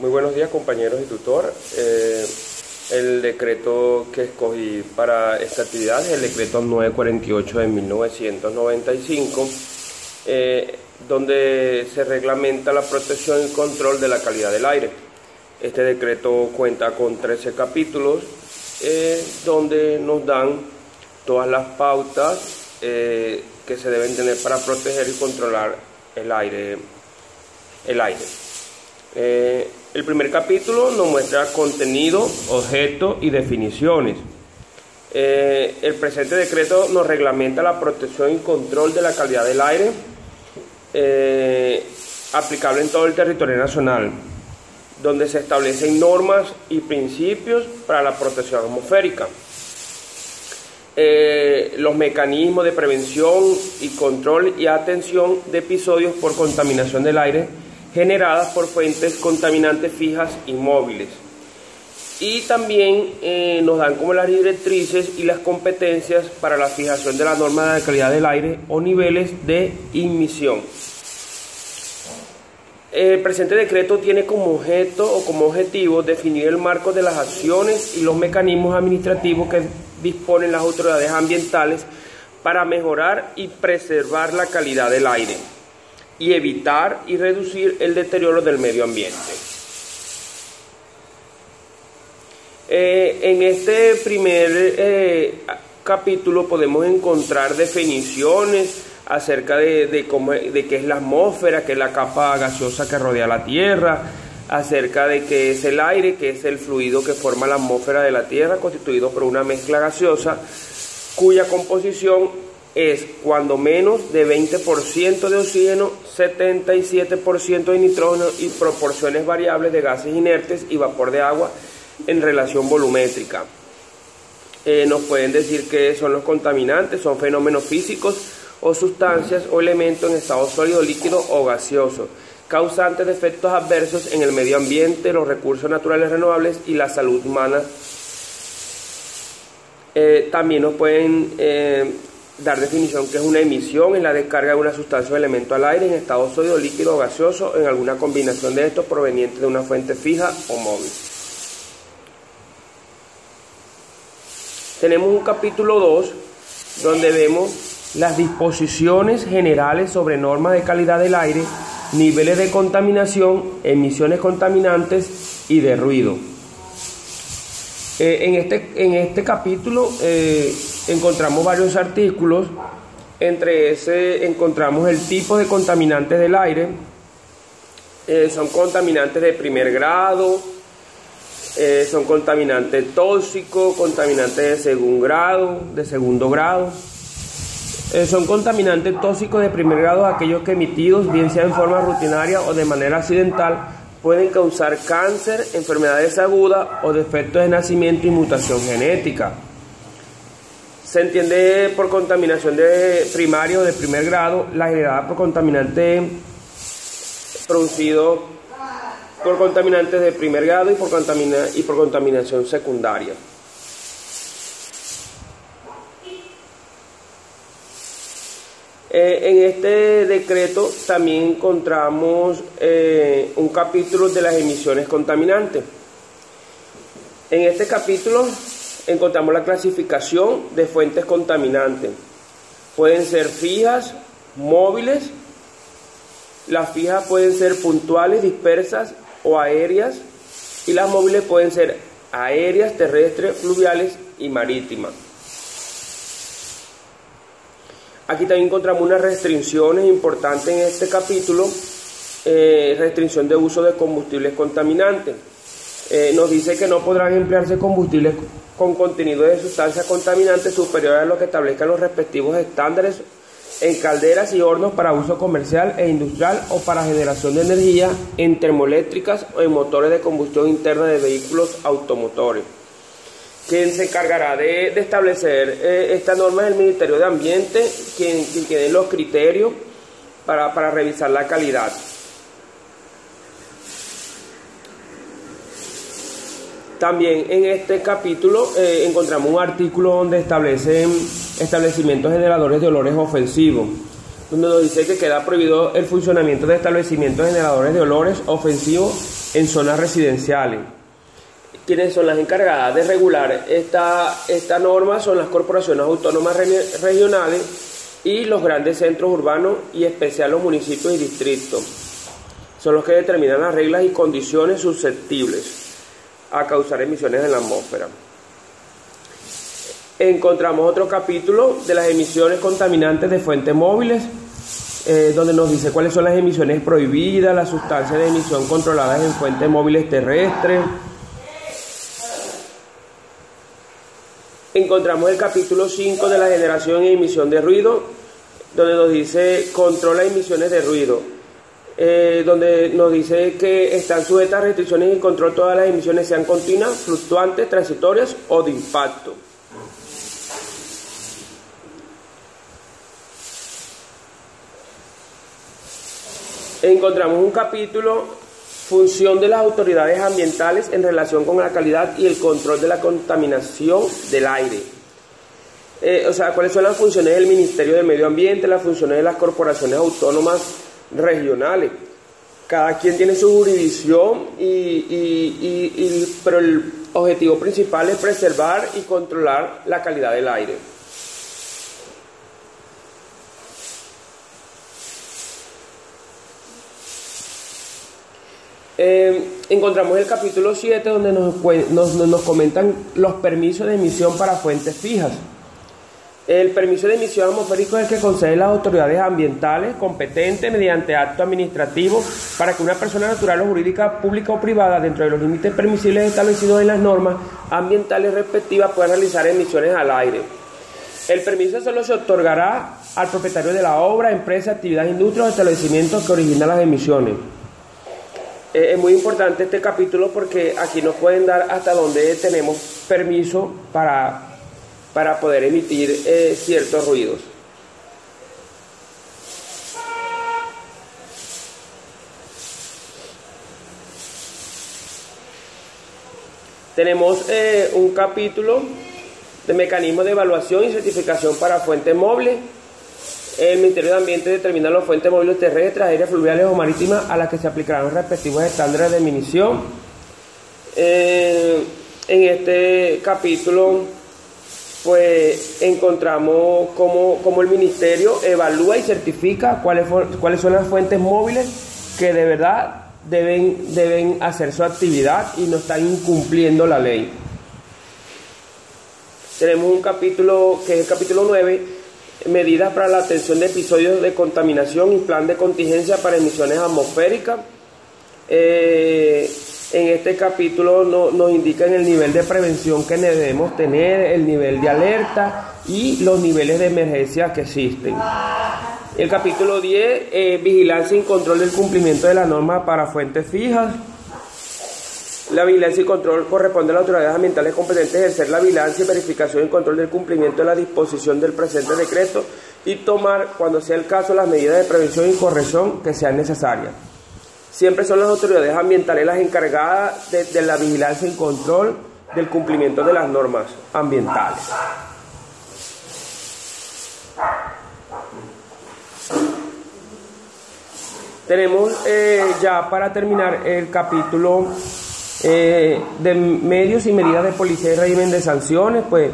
Muy buenos días, compañeros y tutor. El decreto que escogí para esta actividad es el decreto 948 de 1995, donde se reglamenta la protección y control de la calidad del aire. Este decreto cuenta con 13 capítulos, donde nos dan todas las pautas que se deben tener para proteger y controlar el aire. El primer capítulo nos muestra contenido, objeto y definiciones. El presente decreto nos reglamenta la protección y control de la calidad del aire, aplicable en todo el territorio nacional, donde se establecen normas y principios para la protección atmosférica. Los mecanismos de prevención y control y atención de episodios por contaminación del aire generadas por fuentes contaminantes fijas y móviles. Y también nos dan como las directrices y las competencias para la fijación de la norma de calidad del aire o niveles de emisión. El presente decreto tiene como objeto o como objetivo definir el marco de las acciones y los mecanismos administrativos que disponen las autoridades ambientales para mejorar y preservar la calidad del aire y evitar y reducir el deterioro del medio ambiente. En este primer capítulo podemos encontrar definiciones acerca de qué es la atmósfera, qué es la capa gaseosa que rodea la Tierra, acerca de qué es el aire, qué es el fluido que forma la atmósfera de la Tierra, constituido por una mezcla gaseosa cuya composición es cuando menos de 20% de oxígeno, 77% de nitrógeno y proporciones variables de gases inertes y vapor de agua en relación volumétrica. Nos pueden decir que son los contaminantes, son fenómenos físicos o sustancias o elementos en estado sólido, líquido o gaseoso, causantes de efectos adversos en el medio ambiente, los recursos naturales renovables y la salud humana. También nos pueden dar definición que es una emisión, es la descarga de una sustancia o elemento al aire en estado sólido, líquido o gaseoso, en alguna combinación de estos proveniente de una fuente fija o móvil. Tenemos un capítulo 2 donde vemos las disposiciones generales sobre normas de calidad del aire, niveles de contaminación, emisiones contaminantes y de ruido. En este capítulo encontramos varios artículos. Entre ese encontramos el tipo de contaminantes del aire. Son contaminantes de primer grado, son contaminantes tóxicos, contaminantes de segundo grado. Son contaminantes tóxicos de primer grado aquellos que emitidos, bien sea en forma rutinaria o de manera accidental, pueden causar cáncer, enfermedades agudas o defectos de nacimiento y mutación genética. Se entiende por contaminación de primario o de primer grado la generada por contaminante producido por contaminantes de primer grado y por contaminación secundaria. En este decreto también encontramos un capítulo de las emisiones contaminantes. En este capítulo encontramos la clasificación de fuentes contaminantes. Pueden ser fijas, móviles. Las fijas pueden ser puntuales, dispersas o aéreas, y las móviles pueden ser aéreas, terrestres, fluviales y marítimas. Aquí también encontramos unas restricciones importantes en este capítulo, restricción de uso de combustibles contaminantes. Nos dice que no podrán emplearse combustibles con contenido de sustancias contaminantes superiores a lo que establezcan los respectivos estándares en calderas y hornos para uso comercial e industrial o para generación de energía en termoeléctricas o en motores de combustión interna de vehículos automotores. Quien se encargará de establecer esta norma es el Ministerio de Ambiente, quien tiene los criterios para revisar la calidad. También en este capítulo encontramos un artículo donde establecen establecimientos generadores de olores ofensivos, donde nos dice que queda prohibido el funcionamiento de establecimientos generadores de olores ofensivos en zonas residenciales. Quienes son las encargadas de regular esta norma son las corporaciones autónomas regionales y los grandes centros urbanos, y en especial los municipios y distritos. Son los que determinan las reglas y condiciones susceptibles a causar emisiones en la atmósfera. Encontramos otro capítulo de las emisiones contaminantes de fuentes móviles, donde nos dice cuáles son las emisiones prohibidas, las sustancias de emisión controladas en fuentes móviles terrestres. Encontramos el capítulo 5 de la generación y emisión de ruido, donde nos dice controla emisiones de ruido, donde nos dice que están sujetas a restricciones y control todas las emisiones, sean continuas, fluctuantes, transitorias o de impacto. Encontramos un capítulo, función de las autoridades ambientales en relación con la calidad y el control de la contaminación del aire. Cuáles son las funciones del Ministerio del Medio Ambiente, las funciones de las corporaciones autónomas regionales. Cada quien tiene su jurisdicción, pero el objetivo principal es preservar y controlar la calidad del aire. Encontramos el capítulo 7, donde nos comentan los permisos de emisión para fuentes fijas. El permiso de emisión atmosférico es el que conceden las autoridades ambientales competentes mediante acto administrativo para que una persona natural o jurídica, pública o privada, dentro de los límites permisibles establecidos en las normas ambientales respectivas, pueda realizar emisiones al aire. El permiso solo se otorgará al propietario de la obra, empresa, actividad, industria o establecimiento que origina las emisiones. Es muy importante este capítulo porque aquí nos pueden dar hasta donde tenemos permiso para poder emitir ciertos ruidos. Tenemos un capítulo de mecanismos de evaluación y certificación para fuentes móviles. El Ministerio de Ambiente determina las fuentes móviles terrestres, aéreas, fluviales o marítimas a las que se aplicarán los respectivos estándares de emisión. En este capítulo pues encontramos cómo el Ministerio evalúa y certifica cuáles son las fuentes móviles que de verdad deben hacer su actividad y no están incumpliendo la ley. Tenemos un capítulo que es el capítulo 9, medidas para la atención de episodios de contaminación y plan de contingencia para emisiones atmosféricas. En este capítulo nos indican el nivel de prevención que debemos tener, el nivel de alerta y los niveles de emergencia que existen. El capítulo 10, vigilancia y control del cumplimiento de la norma para fuentes fijas. La vigilancia y control corresponde a las autoridades ambientales competentes ejercer la vigilancia, verificación y control del cumplimiento de la disposición del presente decreto y tomar, cuando sea el caso, las medidas de prevención y corrección que sean necesarias. Siempre son las autoridades ambientales las encargadas de la vigilancia y control del cumplimiento de las normas ambientales. Tenemos ya para terminar el capítulo de medios y medidas de policía y régimen de sanciones. Pues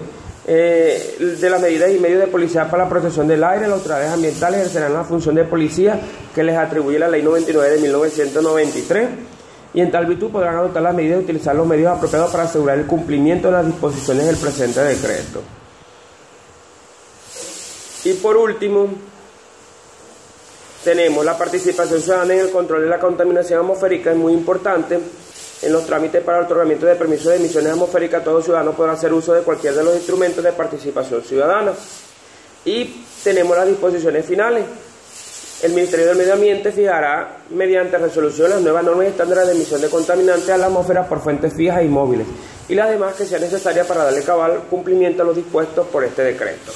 de las medidas y medios de policía para la protección del aire, las autoridades ambientales ejercerán la función de policía que les atribuye la Ley 99 de 1993, y en tal virtud podrán adoptar las medidas y utilizar los medios apropiados para asegurar el cumplimiento de las disposiciones del presente decreto. Y por último, tenemos la participación ciudadana en el control de la contaminación atmosférica. Es muy importante. En los trámites para el otorgamiento de permisos de emisiones atmosféricas, todo ciudadano podrá hacer uso de cualquiera de los instrumentos de participación ciudadana. Y tenemos las disposiciones finales. El Ministerio del Medio Ambiente fijará mediante resolución las nuevas normas y estándares de emisión de contaminantes a la atmósfera por fuentes fijas y móviles, y las demás que sean necesarias para darle cabal cumplimiento a los dispuestos por este decreto.